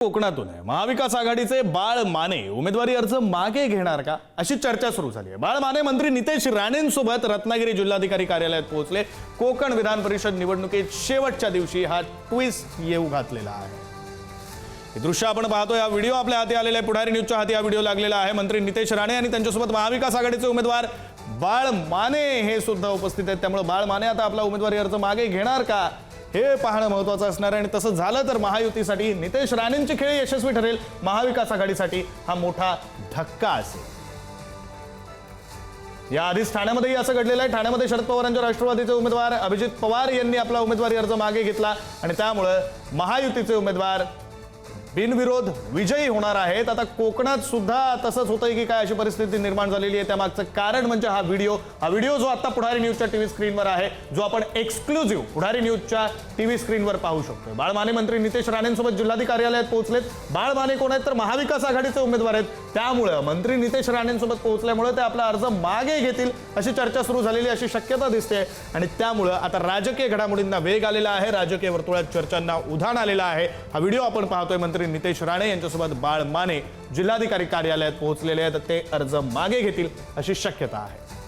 कोकणातून आहे। महाविकास आघाडीचे बाळ माने उमेदवारी अर्ज मागे घेणार का अशी चर्चा सुरू झाली आहे। बाळ माने मंत्री नितेश राणेंसोबत रत्नागिरी जिल्हाधिकारी कार्यालयात पोहोचले। कोकण विधान परिषद निवडणुकीत शेवटच्या दिवशी हा ट्विस्ट येऊ घातलेला आहे। हे दृश्य आपण पाहतो। या व्हिडिओ आपल्या हाती आलेला आहे। पुढारी न्यूजच्या हाती हा व्हिडिओ लागलेला आहे। मंत्री नितेश राणे आणि त्यांच्यासोबत महाविकास आघाडीचे उमेदवार बाळ माने हे सुद्धा उपस्थित आहेत। त्यामुळे बाळ माने आता आपला उमेदवारी अर्ज मागे घेणार का हे पाहणं महत्त्वाचं असणार आहे। आणि तसं झालं तर महायुतीसाठी नितेश राणेंची खेळी यशस्वी ठरेल। महाविकास आघाडीसाठी हा मोठा धक्का असेल। या आधीच ठाण्यामध्येही असं घडलेलं आहे। ठाण्यामध्ये शरद पवारांच्या राष्ट्रवादीचे उमेदवार अभिजित पवार यांनी आपला उमेदवारी अर्ज मागे घेतला आणि त्यामुळे महायुतीचे उमेदवार बिनविरोध विजयी होणार आहेत। आता कोकणात सुद्धा तसंच होतंय की काय अशी परिस्थिती निर्माण झालेली आहे। त्यामागचं कारण म्हणजे हा व्हिडिओ जो आता पुढारी न्यूजच्या टीव्ही स्क्रीनवर आहे, जो आपण एक्सक्लुझिव्ह पुढारी न्यूजच्या टीव्ही स्क्रीनवर पाहू शकतो। बाळ माने मंत्री नितेश राणेंसोबत जिल्हाधिकारी कार्यालयात पोहोचलेत। बाळ माने कोण आहेत तर महाविकास आघाडीचे उमेदवार आहेत। त्यामुळे मंत्री नितेश राणेंसोबत पोहोचल्यामुळे ते आपला अर्ज मागे घेतील अशी चर्चा सुरू झालेली अशी शक्यता दिसते। आणि त्यामुळे आता राजकीय घडामोडींना वेग आलेला आहे। राजकीय वर्तुळात चर्चांना उधाण आलेलं आहे। हा व्हिडिओ आपण पाहतोय। मंत्री नितेश राणे यांच्यासोबत बाळ माने जिल्हाधिकारी कार्यालयात पोहोचलेले आहेत। ते अर्ज मागे घेतील अशी शक्यता आहे।